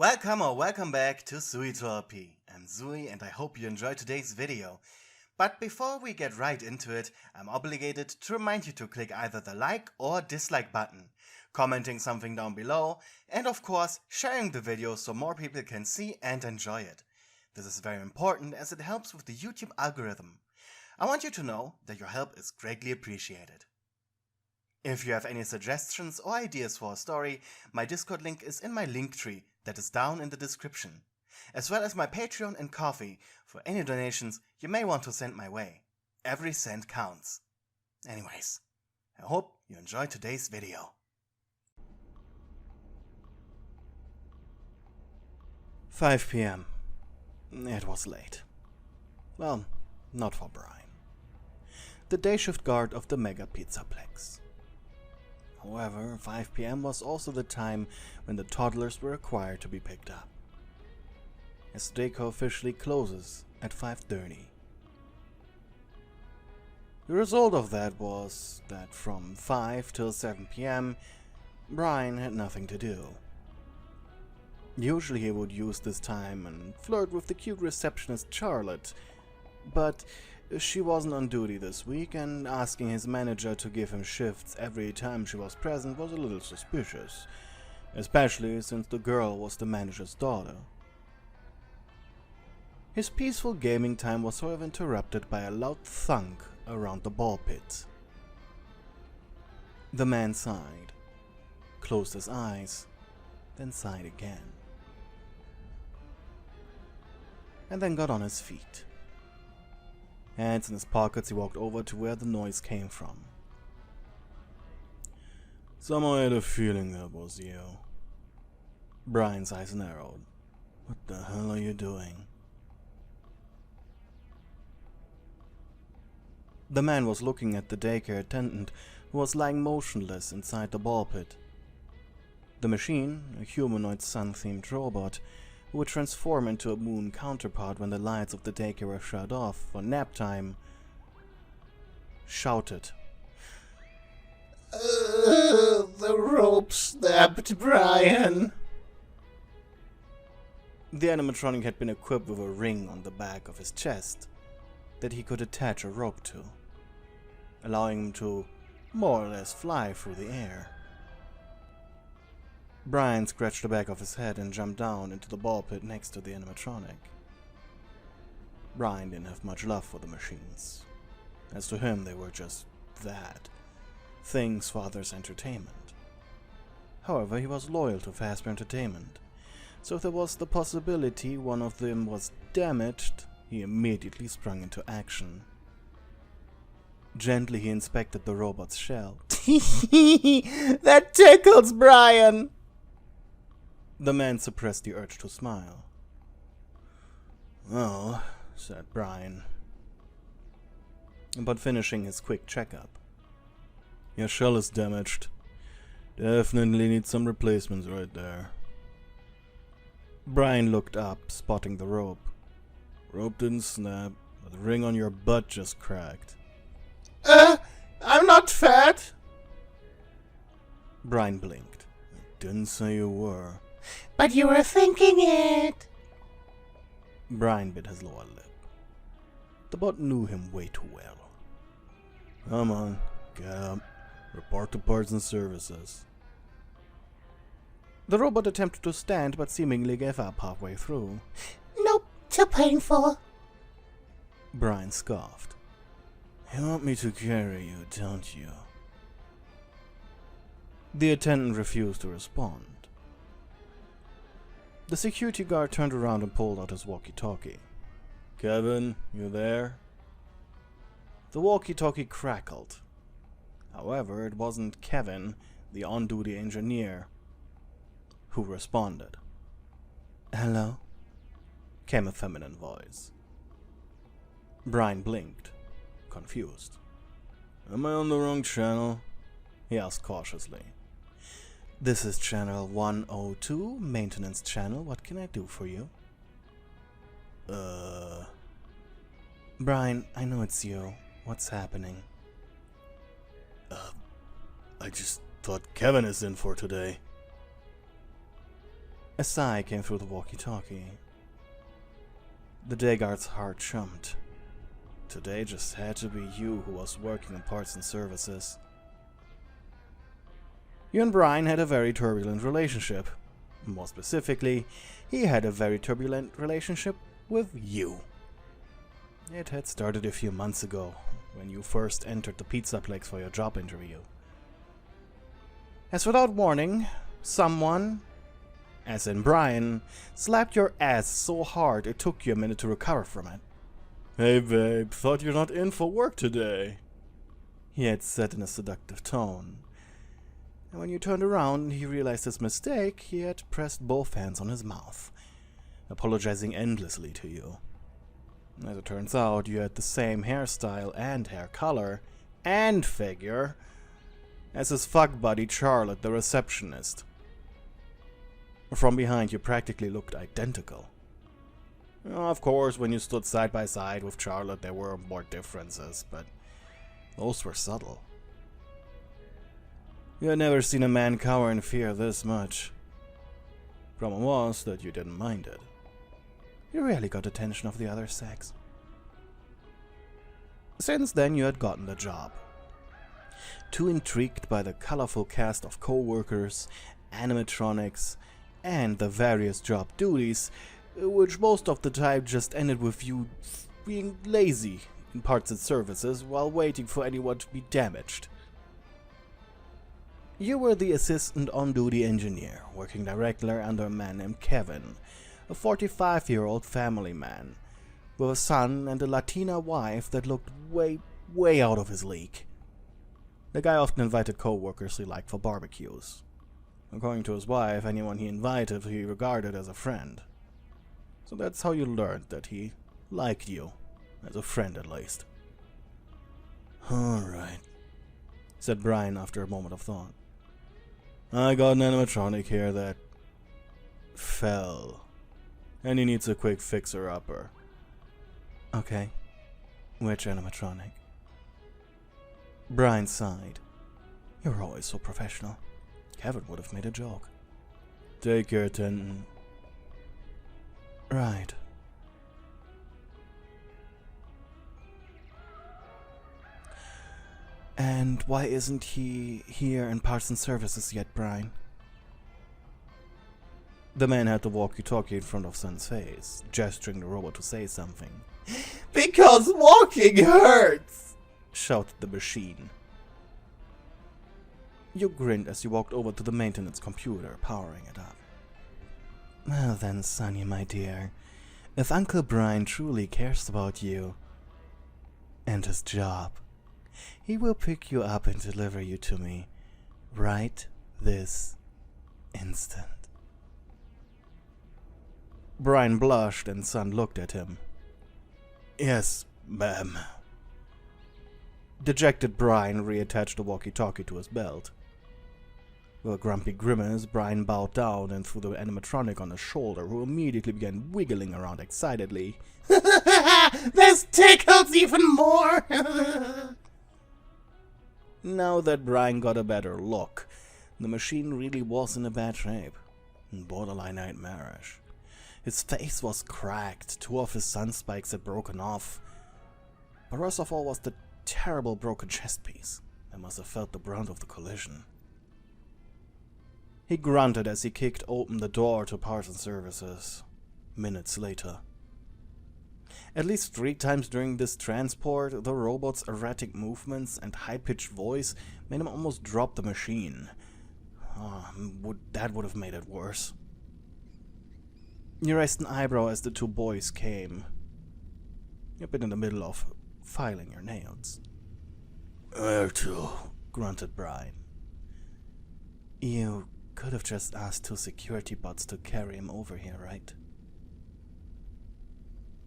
Welcome or welcome back to Pewdiepie. I'm Zui and I hope you enjoyed today's video. But before we get right into it, I'm obligated to remind you to click either the like or dislike button, commenting something down below, and of course sharing the video so more people can see and enjoy it. This is very important as it helps with the YouTube algorithm. I want you to know that your help is greatly appreciated. If you have any suggestions or ideas for a story, my Discord link is in my link tree that is down in the description, as well as my Patreon and Ko-fi for any donations you may want to send my way. Every cent counts. Anyways, I hope you enjoyed today's video. 5 PM. It was late. Well, not for Brian, the day shift guard of the Mega Pizzaplex. However, 5 PM was also the time when the toddlers were required to be picked up, as daycare officially closes at 5:30. The result of that was that from 5 till 7 PM, Brian had nothing to do. Usually he would use this time and flirt with the cute receptionist Charlotte, but she wasn't on duty this week, and asking his manager to give him shifts every time she was present was a little suspicious, especially since the girl was the manager's daughter. His peaceful gaming time was however interrupted by a loud thunk around the ball pit. The man sighed, closed his eyes, then sighed again, and then got on his feet. Hands in his pockets, he walked over to where the noise came from. Somehow I had a feeling that was you. Brian's eyes narrowed. What the hell are you doing? The man was looking at the daycare attendant, who was lying motionless inside the ball pit. The machine, a humanoid sun-themed robot, who would transform into a moon counterpart when the lights of the daycare were shut off for nap time, shouted, The rope snapped, Brian. The animatronic had been equipped with a ring on the back of his chest that he could attach a rope to, allowing him to more or less fly through the air. Brian scratched the back of his head and jumped down into the ball pit next to the animatronic. Brian didn't have much love for the machines. As to him, they were just that, things for others' entertainment. However, he was loyal to Fazbear Entertainment, so if there was the possibility one of them was damaged, he immediately sprung into action. Gently he inspected the robot's shell. That tickles, Brian! The man suppressed the urge to smile. "Oh," said Brian, but finishing his quick checkup. "Your shell is damaged. Definitely need some replacements right there." Brian looked up, spotting the rope. "Rope didn't snap, but the ring on your butt just cracked." I'm not fat. Brian blinked. "I didn't say you were." But you were thinking it. Brian bit his lower lip. The bot knew him way too well. "Come on, get up. Report to parts and services." The robot attempted to stand, but seemingly gave up halfway through. Nope, too painful. Brian scoffed. "You want me to carry you, don't you?" The attendant refused to respond. The security guard turned around and pulled out his walkie-talkie. "Kevin, you there?" The walkie-talkie crackled. However, it wasn't Kevin, the on-duty engineer, who responded. "Hello?" came a feminine voice. Brian blinked, confused. "Am I on the wrong channel?" he asked cautiously. "This is channel 102, maintenance channel. What can I do for you?" Brian, I know it's you. What's happening?" I just thought Kevin is in for today." A sigh came through the walkie-talkie. The day guard's heart jumped. Today just had to be you who was working in parts and services. You and Brian had a very turbulent relationship. More specifically, he had a very turbulent relationship with you. It had started a few months ago, when you first entered the pizza place for your job interview. As without warning, someone, as in Brian, slapped your ass so hard it took you a minute to recover from it. "Hey babe, thought you're not in for work today," he had said in a seductive tone. And when you turned around and he realized his mistake, he had pressed both hands on his mouth, apologizing endlessly to you. As it turns out, you had the same hairstyle and hair color and figure as his fuck buddy Charlotte, the receptionist. From behind, you practically looked identical. Of course, when you stood side by side with Charlotte, there were more differences, but those were subtle. You had never seen a man cower in fear this much. Problem was that you didn't mind it. You rarely got attention of the other sex. Since then, you had gotten the job. Too intrigued by the colorful cast of co-workers, animatronics, and the various job duties, which most of the time just ended with you being lazy in parts and services while waiting for anyone to be damaged. You were the assistant on-duty engineer, working directly under a man named Kevin, a 45-year-old family man, with a son and a Latina wife that looked way out of his league. The guy often invited co-workers he liked for barbecues. According to his wife, anyone he invited he regarded as a friend. So that's how you learned that he liked you, as a friend at least. "Alright," said Brian after a moment of thought. "I got an animatronic here that fell, and he needs a quick fixer-upper." "Okay, which animatronic?" Brian sighed. "You're always so professional. Kevin would have made a joke." "Take your attention." "Right." "And why isn't he here in parts and services yet, Brian?" The man had the walkie-talkie in front of Sun's face, gesturing the robot to say something. Because walking hurts! Shouted the machine. You grinned as you walked over to the maintenance computer, powering it up. "Well then, Sonny, my dear, if Uncle Brian truly cares about you and his job, he will pick you up and deliver you to me right this instant." Brian blushed and Son looked at him. "Yes, ma'am." Dejected Brian reattached the walkie-talkie to his belt. With a grumpy grimace, Brian bowed down and threw the animatronic on his shoulder, who immediately began wiggling around excitedly. This tickles even more! Now that Brian got a better look, the machine really was in a bad shape. Borderline nightmarish. His face was cracked, 2 of his sun spikes had broken off. But worst of all was the terrible broken chest piece. I must have felt the brunt of the collision. He grunted as he kicked open the door to parts and services. Minutes later. At least 3 times during this transport, the robot's erratic movements and high-pitched voice made him almost drop the machine. That would have made it worse. You raised an eyebrow as the 2 boys came. You've been in the middle of filing your nails. "Where to?" grunted Brian. "You could have just asked 2 security bots to carry him over here, right?"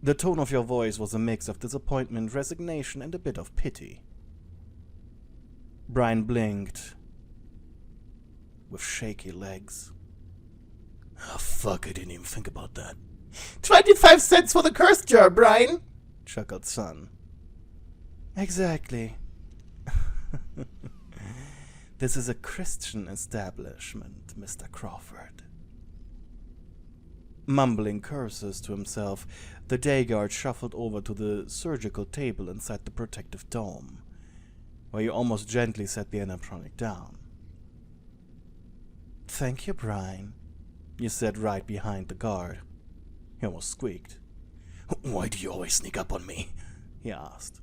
The tone of your voice was a mix of disappointment, resignation, and a bit of pity. Brian blinked with shaky legs. "Oh, fuck, I didn't even think about that." 25 cents for the curse jar, Brian! Chuckled Son. Exactly. This is a Christian establishment, Mr. Crawford. Mumbling curses to himself, the day guard shuffled over to the surgical table inside the protective dome, where he almost gently set the animatronic down. "Thank you, Brian," you said right behind the guard. He almost squeaked. "Why do you always sneak up on me?" he asked.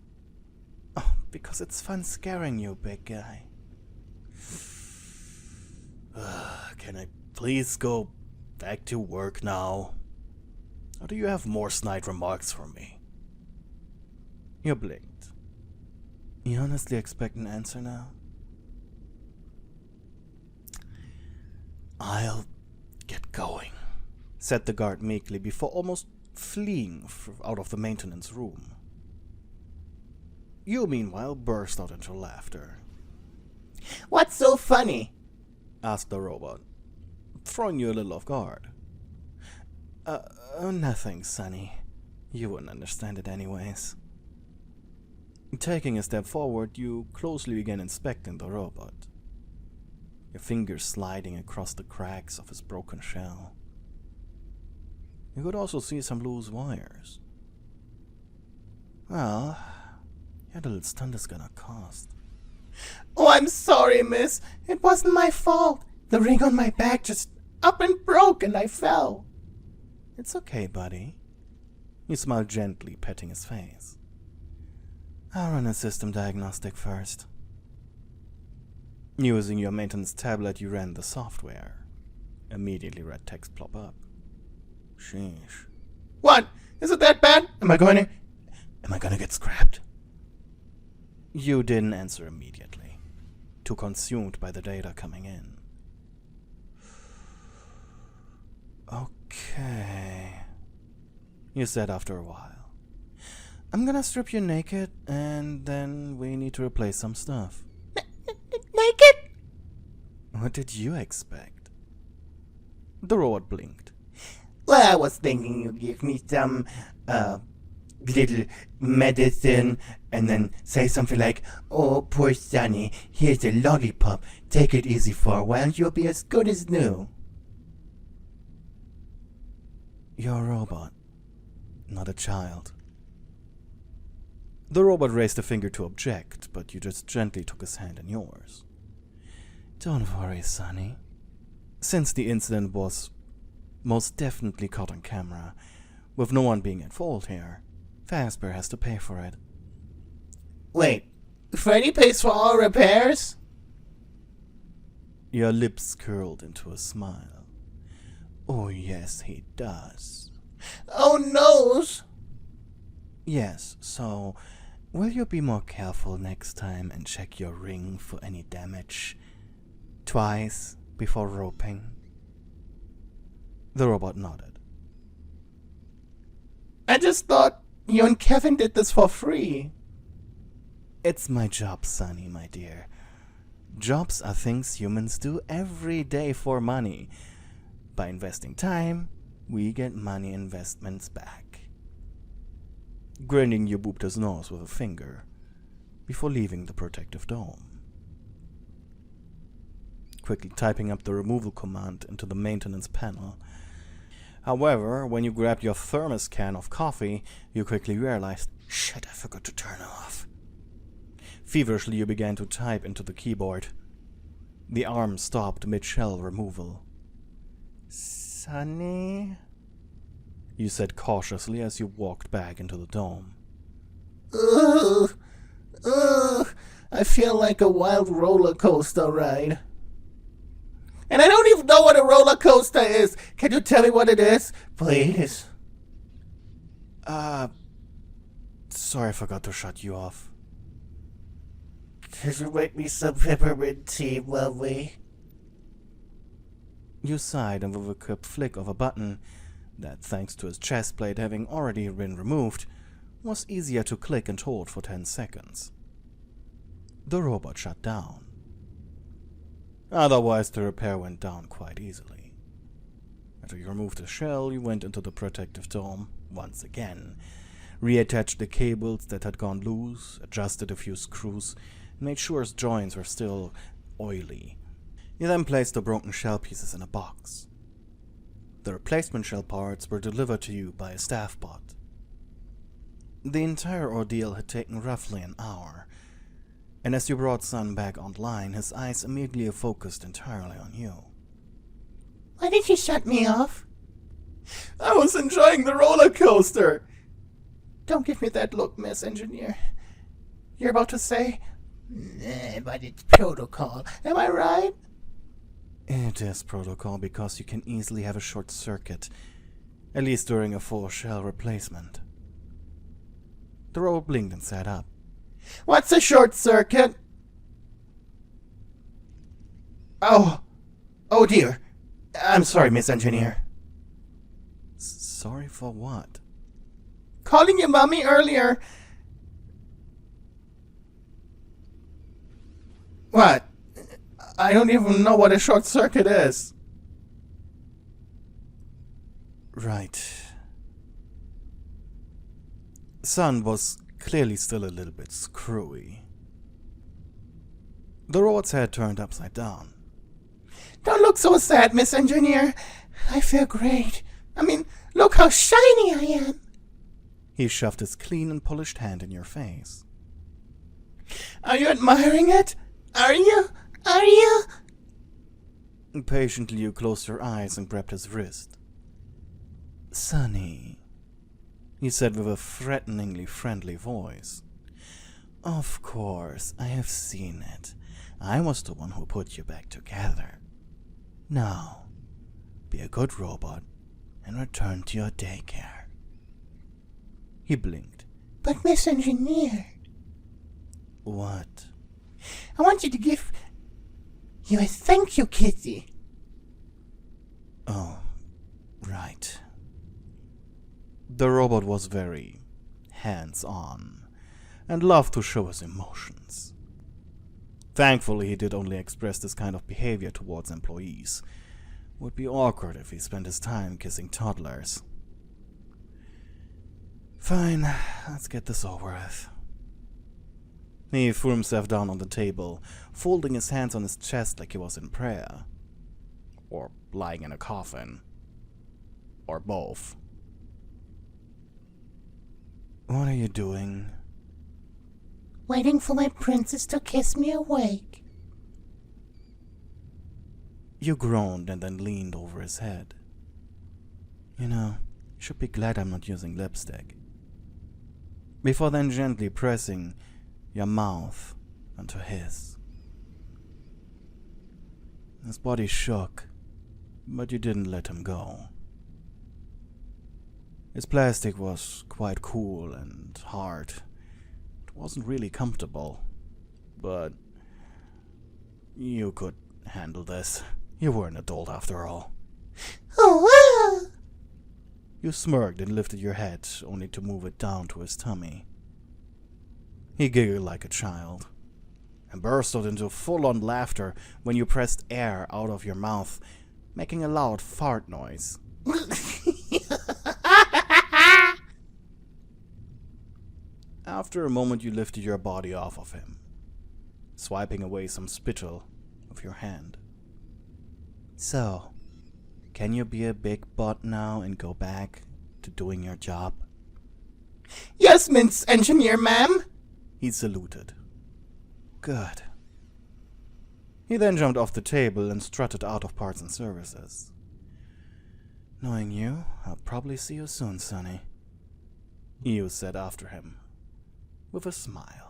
"Oh, because it's fun scaring you, big guy." Can I please go back to work now? Or do you have more snide remarks for me? You blinked. You honestly expect an answer now? "I'll get going," said the guard meekly before almost fleeing out of the maintenance room. You, meanwhile, burst out into laughter. "What's so funny?" asked the robot, throwing you a little off guard. Nothing, Sonny. You wouldn't understand it anyways." Taking a step forward, you closely began inspecting the robot, your fingers sliding across the cracks of his broken shell. You could also see some loose wires. Well, your little stunt is gonna cost. "Oh, I'm sorry, miss. It wasn't my fault. The ring on my back just up and broke and I fell." "It's okay, buddy." You smiled gently, patting his face. "I'll run a system diagnostic first." Using your maintenance tablet, you ran the software. Immediately red text plop up. Sheesh. "What? Is it that bad? Am I gonna get scrapped?" You didn't answer immediately, too consumed by the data coming in. "Okay," you said after a while. "I'm gonna strip you naked, and then we need to replace some stuff." "Naked?" What did you expect? The robot blinked. "Well, I was thinking you'd give me some, little medicine, and then say something like, 'Oh, poor Sonny, here's a lollipop. Take it easy for a while, you'll be as good as new.'" You're a robot, not a child. The robot raised a finger to object, but you just gently took his hand in yours. "Don't worry, Sonny. Since the incident was most definitely caught on camera, with no one being at fault here, Fazbear has to pay for it." "Wait, Freddy pays for all repairs?" Your lips curled into a smile. "Oh, yes, he does." "Oh, noes!" "Yes, so will you be more careful next time and check your ring for any damage twice before roping?" The robot nodded. "I just thought you and Kevin did this for free." "It's my job, Sonny, my dear. Jobs are things humans do every day for money. By investing time, we get money investments back." Grinning, you booped his nose with a finger before leaving the protective dome. Quickly typing up the removal command into the maintenance panel. However, when you grabbed your thermos can of coffee, you quickly realized, "Shit, I forgot to turn it off." Feverishly, you began to type into the keyboard. The arm stopped mid-shell removal. "Sonny?" you said cautiously as you walked back into the dome. Ugh, I feel like a wild roller coaster ride. And I don't even know what a roller coaster is. Can you tell me what it is, please? Sorry, I forgot to shut you off. Could you make me some peppermint tea, lovely? You sighed, and with a quick flick of a button that, thanks to his chest plate having already been removed, was easier to click and hold for 10 seconds. The robot shut down. Otherwise, the repair went down quite easily. After you removed the shell, you went into the protective dome once again, reattached the cables that had gone loose, adjusted a few screws, and made sure its joints were still oily. You then placed the broken shell pieces in a box. The replacement shell parts were delivered to you by a staff bot. The entire ordeal had taken roughly an hour, and as you brought Sun back online, his eyes immediately focused entirely on you. Why did you shut me off? I was enjoying the roller coaster! Don't give me that look, Miss Engineer. You're about to say, "Nah, but it's protocol. Am I right?" It is protocol because you can easily have a short circuit, at least during a full shell replacement. The robot blinked and sat up. What's a short circuit? Oh dear. I'm sorry, Miss Engineer. Sorry for what? Calling you mommy earlier. What? I don't even know what a short circuit is. Right. Sun was clearly still a little bit screwy. The robot's head turned upside down. Don't look so sad, Miss Engineer. I feel great. I mean, look how shiny I am. He shoved his clean and polished hand in your face. Are you admiring it? Are you? Are you? Impatiently, you closed your eyes and grabbed his wrist. Sonny, he said with a threateningly friendly voice. Of course, I have seen it. I was the one who put you back together. Now, be a good robot and return to your daycare. He blinked. But Miss Engineer, What? I want you to give you a thank you, Kissy. Oh, right. The robot was very hands-on and loved to show his emotions. Thankfully, he did only express this kind of behavior towards employees. Would be awkward if he spent his time kissing toddlers. Fine, let's get this over with. He threw himself down on the table, folding his hands on his chest like he was in prayer. Or lying in a coffin. Or both. What are you doing? Waiting for my princess to kiss me awake. You groaned and then leaned over his head. You know, you should be glad I'm not using lipstick. Before then gently pressing your mouth onto his. His body shook, but you didn't let him go. His plastic was quite cool and hard. It wasn't really comfortable, but you could handle this. You were an adult after all. Oh, You smirked and lifted your head, only to move it down to his tummy. He giggled like a child, and burst out into full-on laughter when you pressed air out of your mouth, making a loud fart noise. After a moment, you lifted your body off of him, swiping away some spittle with your hand. So, can you be a big bot now and go back to doing your job? Yes, Miss Engineer, ma'am. He saluted. Good. He then jumped off the table and strutted out of parts and services. Knowing you, I'll probably see you soon, Sonny. You said after him, with a smile.